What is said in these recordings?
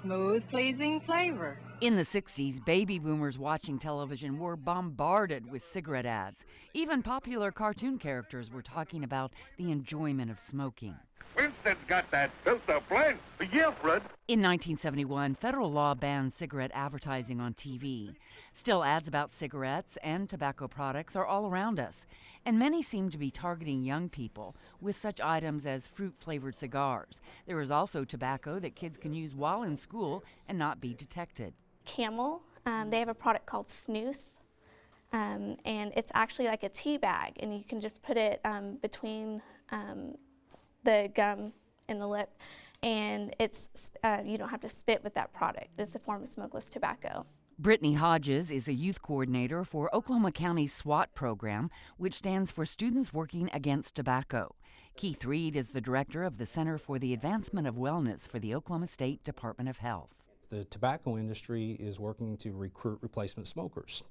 smooth, pleasing flavor. In the 60s, baby boomers watching television were bombarded with cigarette ads. Even popular cartoon characters were talking about the enjoyment of smoking. Winston's got that filter blend. Yeah, Fred. In 1971, federal law banned cigarette advertising on TV. Still, ads about cigarettes and tobacco products are all around us, and many seem to be targeting young people with such items as fruit-flavored cigars. There is also tobacco that kids can use while in school and not be detected. Camel, they have a product called Snooze, and it's actually like a tea bag, and you can just put it between the gum and the lip, and it's you don't have to spit with that product. It's a form of smokeless tobacco. Brittany Hodges is a youth coordinator for Oklahoma County's SWAT program, which stands for Students Working Against Tobacco. Keith Reed is the director of the Center for the Advancement of Wellness for the Oklahoma State Department of Health. The tobacco industry is working to recruit replacement smokers.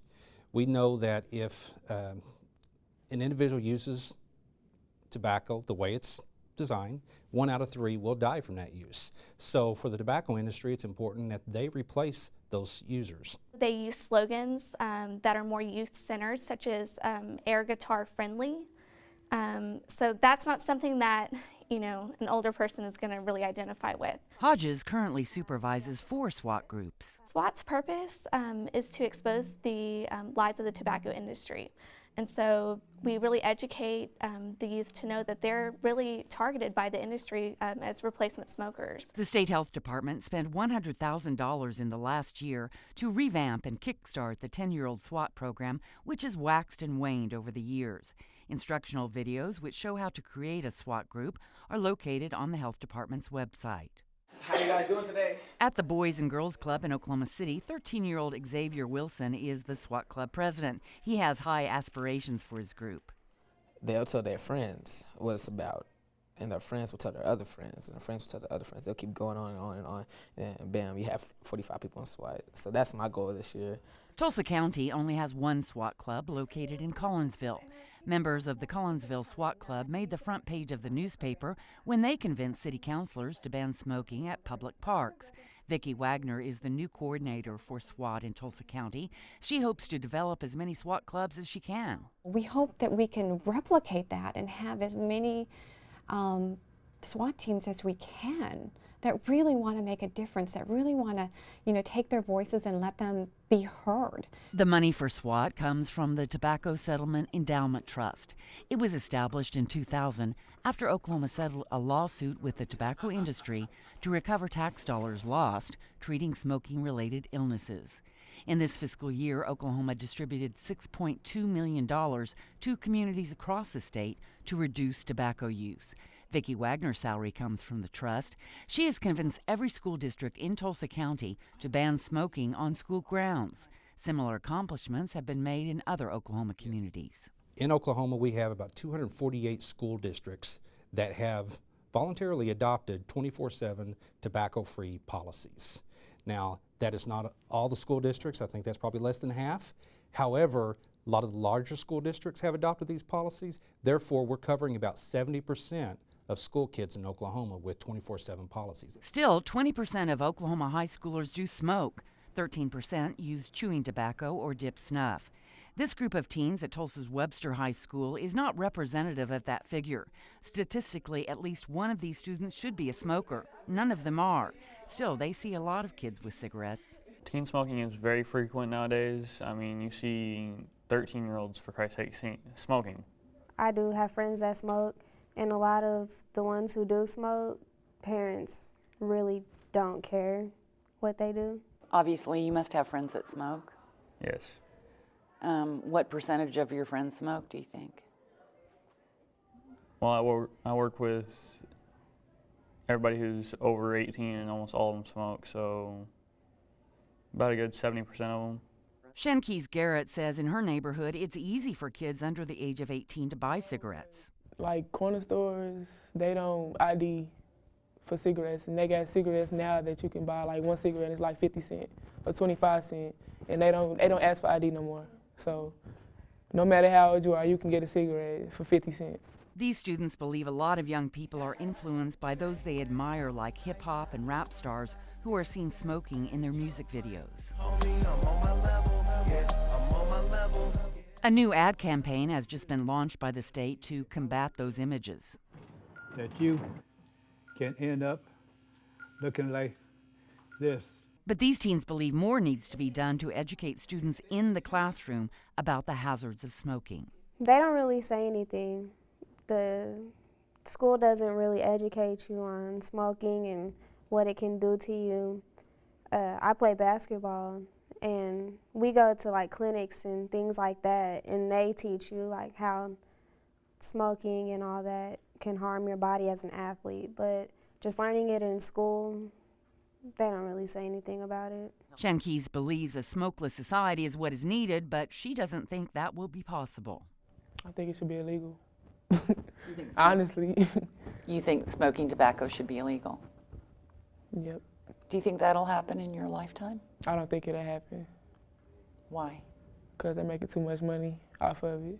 We know that if an individual uses tobacco the way it's designed, 1 out of 3 will die from that use. So for the tobacco industry, it's important that they replace those users. They use slogans that are more youth-centered, such as air guitar friendly. So that's not something that an older person is going to really identify with. Hodges currently supervises 4 SWAT groups. SWAT's purpose is to expose the lies of the tobacco industry. And so we really educate the youth to know that they're really targeted by the industry as replacement smokers. The State Health Department spent $100,000 in the last year to revamp and kickstart the 10-year-old SWAT program, which has waxed and waned over the years. Instructional videos which show how to create a SWAT group are located on the Health Department's website. How you guys doing today? At the Boys and Girls Club in Oklahoma City, 13-year-old Xavier Wilson is the SWAT Club president. He has high aspirations for his group. They'll tell their friends what it's about, and their friends will tell their other friends, and their friends will tell their other friends. They'll keep going on and on and on, and bam, you have 45 people in SWAT. So that's my goal this year. Tulsa County only has 1 SWAT club located in Collinsville. Members of the Collinsville SWAT Club made the front page of the newspaper when they convinced city councilors to ban smoking at public parks. Vicki Wagner is the new coordinator for SWAT in Tulsa County. She hopes to develop as many SWAT clubs as she can. We hope that we can replicate that and have as many SWAT teams as we can that really want to make a difference, that really want to, take their voices and let them be heard. The money for SWAT comes from the Tobacco Settlement Endowment Trust. It was established in 2000 after Oklahoma settled a lawsuit with the tobacco industry to recover tax dollars lost treating smoking-related illnesses. In this fiscal year, Oklahoma distributed $6.2 million to communities across the state to reduce tobacco use. Vicki Wagner's salary comes from the trust. She has convinced every school district in Tulsa County to ban smoking on school grounds. Similar accomplishments have been made in other Oklahoma communities. In Oklahoma, we have about 248 school districts that have voluntarily adopted 24/7 tobacco-free policies. Now, that is not all the school districts. I think that's probably less than half. However, a lot of the larger school districts have adopted these policies. Therefore, we're covering about 70% of school kids in Oklahoma with 24/7 policies. Still, 20% of Oklahoma high schoolers do smoke. 13% use chewing tobacco or dip snuff. This group of teens at Tulsa's Webster High School is not representative of that figure. Statistically, at least one of these students should be a smoker. None of them are. Still, they see a lot of kids with cigarettes. Teen smoking is very frequent nowadays. I mean, you see 13-year-olds, for Christ's sake, smoking. I do have friends that smoke, and a lot of the ones who do smoke, parents really don't care what they do. Obviously, you must have friends that smoke. Yes. What percentage of your friends smoke, do you think? Well, I work with everybody who's over 18, and almost all of them smoke, so about a good 70% of them. Shenke's Garrett says in her neighborhood, it's easy for kids under the age of 18 to buy cigarettes. Like corner stores, they don't ID for cigarettes, and they got cigarettes now that you can buy. Like one cigarette is like 50 cents or 25 cents, and they don't ask for ID no more. So no matter how old you are, you can get a cigarette for 50 cents. These students believe a lot of young people are influenced by those they admire, like hip hop and rap stars who are seen smoking in their music videos. A new ad campaign has just been launched by the state to combat those images. That you can end up looking like this. But these teens believe more needs to be done to educate students in the classroom about the hazards of smoking. They don't really say anything. The school doesn't really educate you on smoking and what it can do to you. I play basketball, and we go to like clinics and things like that, and they teach you like how smoking and all that can harm your body as an athlete. But just learning it in school, they don't really say anything about it. Shankees believes a smokeless society is what is needed, but she doesn't think that will be possible. I think it should be illegal. You think so? Honestly. You think smoking tobacco should be illegal? Yep. Do you think that'll happen in your lifetime? I don't think it'll happen. Why? Because they're making too much money off of it.